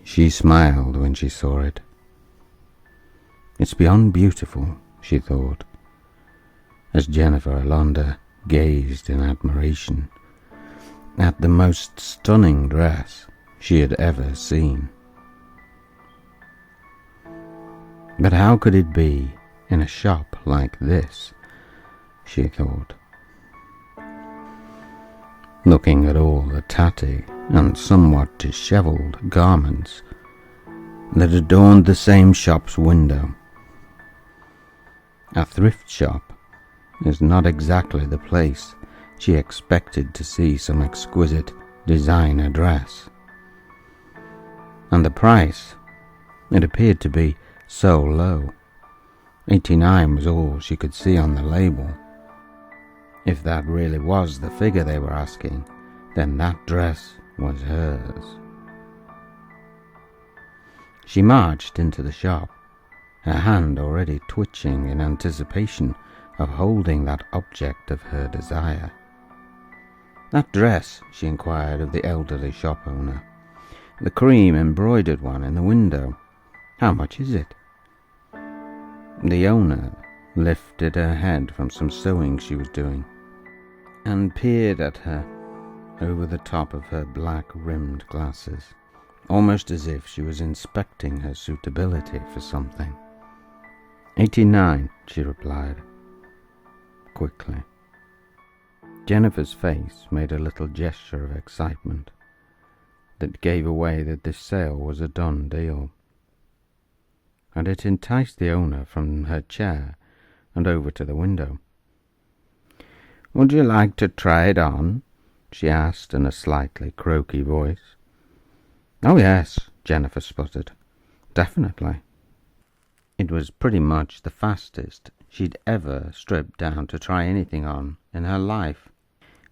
She smiled when she saw it. It's beyond beautiful, she thought, as Jennifer Alonda gazed in admiration at the most stunning dress she had ever seen. But how could it be in a shop like this, she thought, looking at all the tatty and somewhat dishevelled garments that adorned the same shop's window. A thrift shop is not exactly the place she expected to see some exquisite designer dress. And the price, it appeared to be so low. $89 was all she could see on the label. If that really was the figure they were asking, then that dress was hers. She marched into the shop, her hand already twitching in anticipation of holding that object of her desire. That dress, she inquired of the elderly shop owner. The cream embroidered one in the window. How much is it? The owner lifted her head from some sewing she was doing and peered at her over the top of her black-rimmed glasses, almost as if she was inspecting her suitability for something. $89, she replied, quickly. Jennifer's face made a little gesture of excitement that gave away that this sale was a done deal, and it enticed the owner from her chair and over to the window. "Would you like to try it on?" she asked in a slightly croaky voice. "Oh yes," Jennifer sputtered. "Definitely." It was pretty much the fastest she'd ever stripped down to try anything on in her life.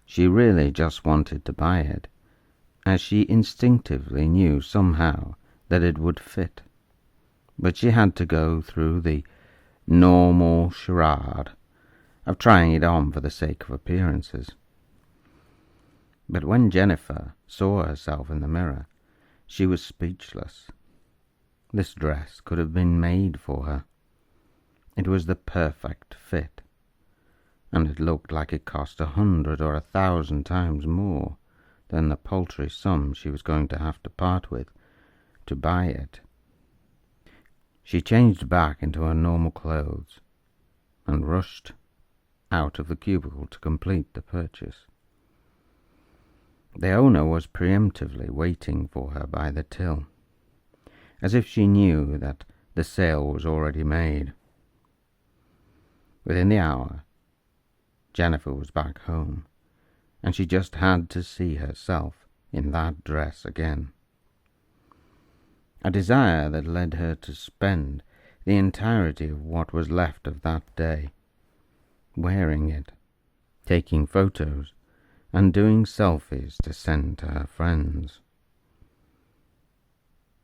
She really just wanted to buy it, as she instinctively knew somehow that it would fit. But she had to go through the normal charade of trying it on for the sake of appearances. But when Jennifer saw herself in the mirror, she was speechless. This dress could have been made for her. It was the perfect fit, and it looked like it cost 100 or 1,000 times more than the paltry sum she was going to have to part with to buy it. She changed back into her normal clothes and rushed out of the cubicle to complete the purchase. The owner was preemptively waiting for her by the till, as if she knew that the sale was already made. Within the hour, Jennifer was back home, and she just had to see herself in that dress again. A desire that led her to spend the entirety of what was left of that day wearing it, taking photos, and doing selfies to send to her friends.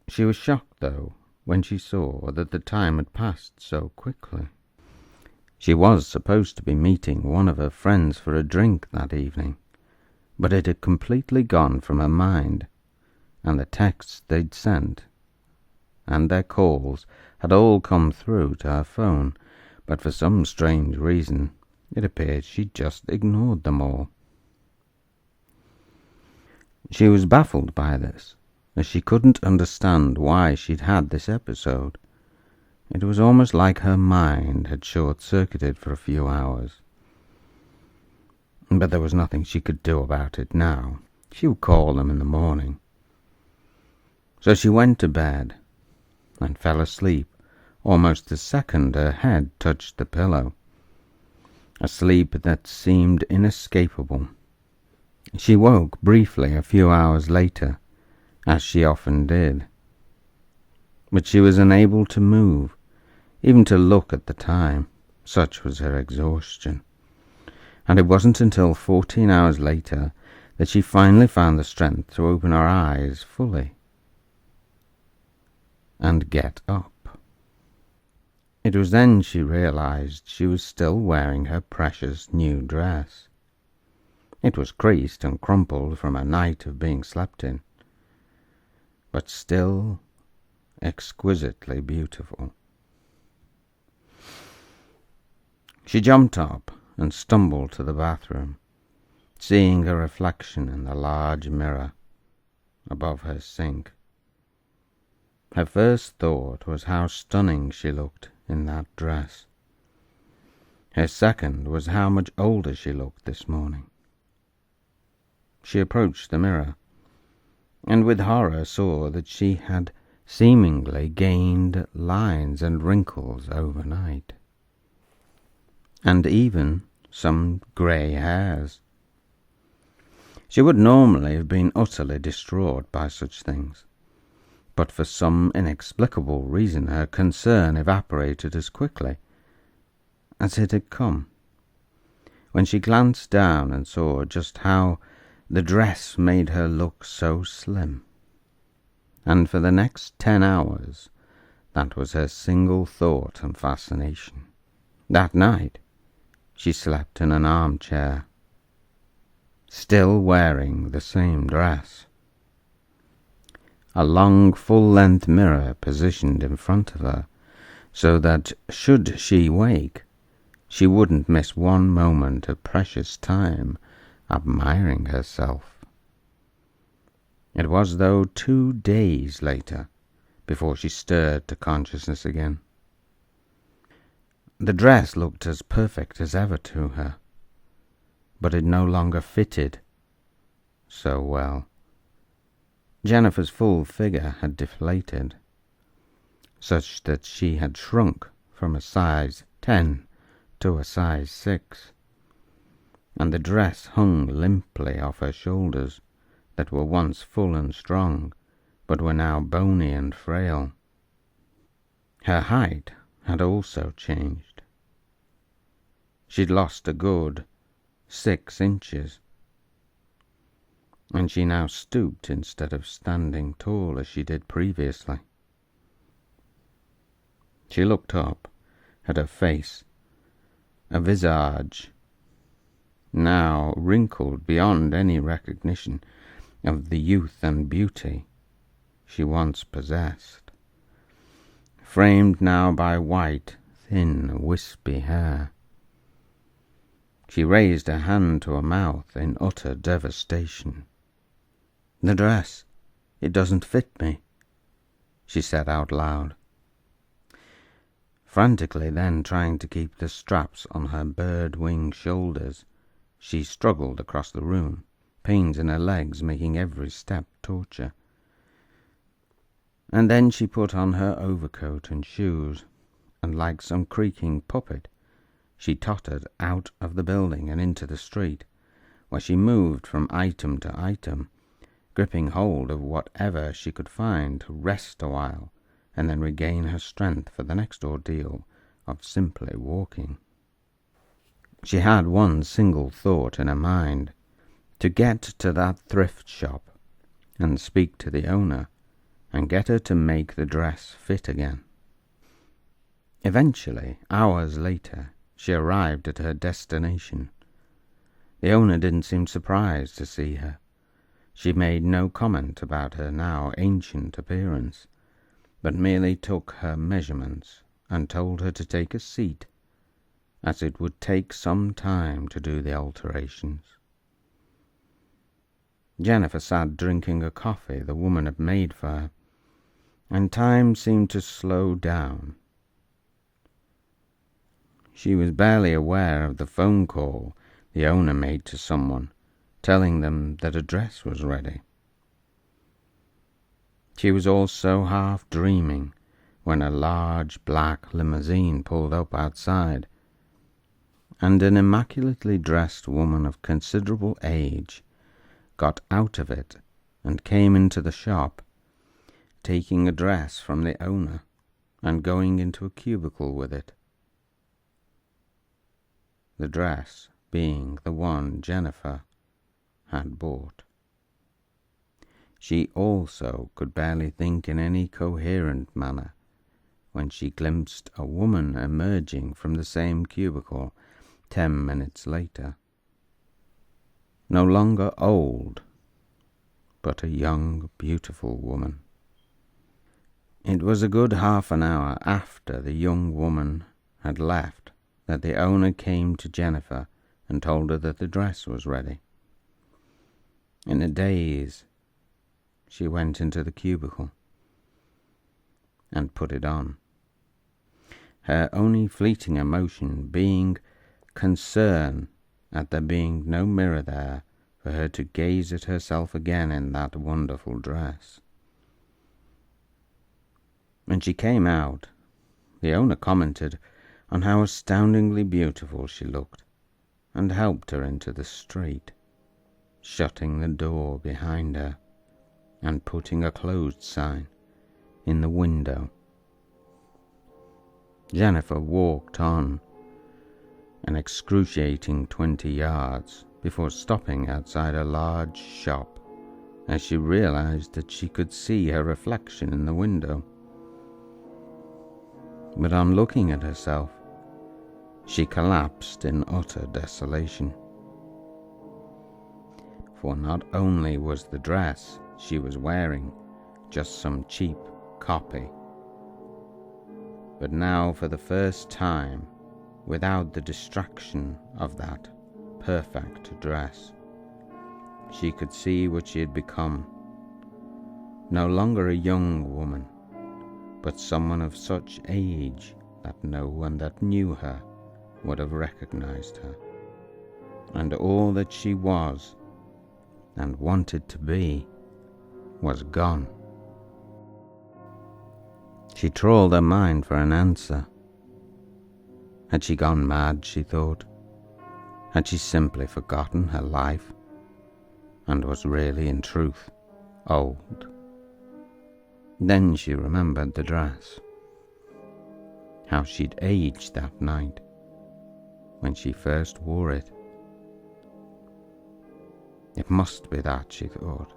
She was shocked, though, when she saw that the time had passed so quickly. She was supposed to be meeting one of her friends for a drink that evening, but it had completely gone from her mind, and the texts they'd sent and their calls had all come through to her phone, but for some strange reason it appeared she'd just ignored them all. She was baffled by this, as she couldn't understand why she'd had this episode. It was almost like her mind had short-circuited for a few hours. But there was nothing she could do about it now. She would call them in the morning. So she went to bed and fell asleep almost the second her head touched the pillow. A sleep that seemed inescapable. She woke briefly a few hours later, as she often did. But she was unable to move, even to look at the time, such was her exhaustion. And it wasn't until 14 hours later that she finally found the strength to open her eyes fully and get up. It was then she realized she was still wearing her precious new dress. It was creased and crumpled from a night of being slept in, but still exquisitely beautiful. She jumped up and stumbled to the bathroom, seeing her reflection in the large mirror above her sink. Her first thought was how stunning she looked in that dress. Her second was how much older she looked this morning. She approached the mirror, and with horror saw that she had seemingly gained lines and wrinkles overnight, and even some grey hairs. She would normally have been utterly distraught by such things, but for some inexplicable reason her concern evaporated as quickly as it had come, when she glanced down and saw just how the dress made her look so slim. And for the next 10 hours, that was her single thought and fascination. That night, she slept in an armchair, still wearing the same dress. A long, full-length mirror positioned in front of her, so that, should she wake, she wouldn't miss one moment of precious time admiring herself. It was, though, 2 days later before she stirred to consciousness again. The dress looked as perfect as ever to her, but it no longer fitted so well. Jennifer's full figure had deflated, such that she had shrunk from a size 10 to a size 6, and the dress hung limply off her shoulders that were once full and strong, but were now bony and frail. Her height had also changed. She'd lost a good 6 inches, and she now stooped instead of standing tall as she did previously. She looked up at her face, a visage now wrinkled beyond any recognition of the youth and beauty she once possessed, framed now by white, thin, wispy hair. She raised her hand to her mouth in utter devastation. "The dress, it doesn't fit me," she said out loud. Frantically then trying to keep the straps on her bird-wing shoulders, she struggled across the room, pains in her legs making every step torture. And then she put on her overcoat and shoes, and like some creaking puppet, she tottered out of the building and into the street, where she moved from item to item, gripping hold of whatever she could find to rest a while, and then regain her strength for the next ordeal of simply walking. She had one single thought in her mind: to get to that thrift shop and speak to the owner and get her to make the dress fit again. Eventually, hours later, she arrived at her destination. The owner didn't seem surprised to see her. She made no comment about her now ancient appearance, but merely took her measurements and told her to take a seat, as it would take some time to do the alterations. Jennifer sat drinking a coffee the woman had made for her, and time seemed to slow down. She was barely aware of the phone call the owner made to someone, telling them that a dress was ready. She was also half dreaming when a large black limousine pulled up outside, and an immaculately dressed woman of considerable age got out of it and came into the shop, taking a dress from the owner and going into a cubicle with it. The dress being the one Jennifer had bought. She also could barely think in any coherent manner when she glimpsed a woman emerging from the same cubicle 10 minutes later. No longer old, but a young, beautiful woman. It was a good half an hour after the young woman had left that the owner came to Jennifer and told her that the dress was ready. In a daze, she went into the cubicle and put it on, her only fleeting emotion being concern at there being no mirror there for her to gaze at herself again in that wonderful dress. When she came out, the owner commented on how astoundingly beautiful she looked and helped her into the street, shutting the door behind her and putting a closed sign in the window. Jennifer walked on an excruciating 20 yards before stopping outside a large shop as she realized that she could see her reflection in the window. But on looking at herself, she collapsed in utter desolation. For not only was the dress she was wearing just some cheap copy, but now for the first time, without the distraction of that perfect dress, she could see what she had become. No longer a young woman, but someone of such age that no one that knew her would have recognized her. And all that she was and wanted to be was gone. She trawled her mind for an answer. Had she gone mad, she thought? Had she simply forgotten her life and was really in truth old? Then she remembered the dress, how she'd aged that night when she first wore it. It must be that, she thought.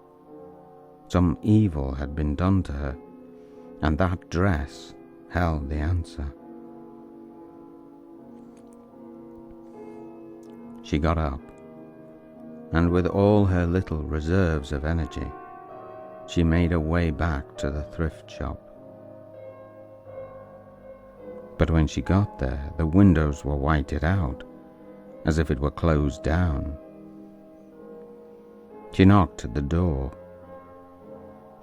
Some evil had been done to her, and that dress held the answer. She got up, and with all her little reserves of energy, she made her way back to the thrift shop. But when she got there, the windows were whited out, as if it were closed down. She knocked at the door,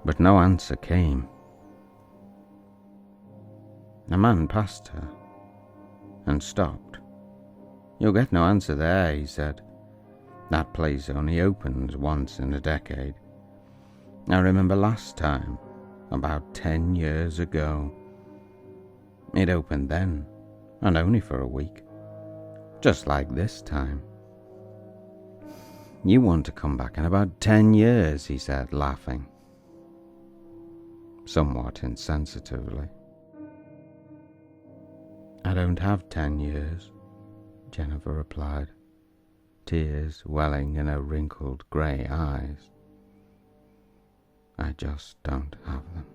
but no answer came. A man passed her and stopped. "You'll get no answer there," he said. "That place only opens once in a decade. I remember last time, about 10 years ago. It opened then, and only for a week, just like this time." "You want to come back in about 10 years, he said, laughing, somewhat insensitively. "I don't have 10 years, Jennifer replied, tears welling in her wrinkled grey eyes. "I just don't have them."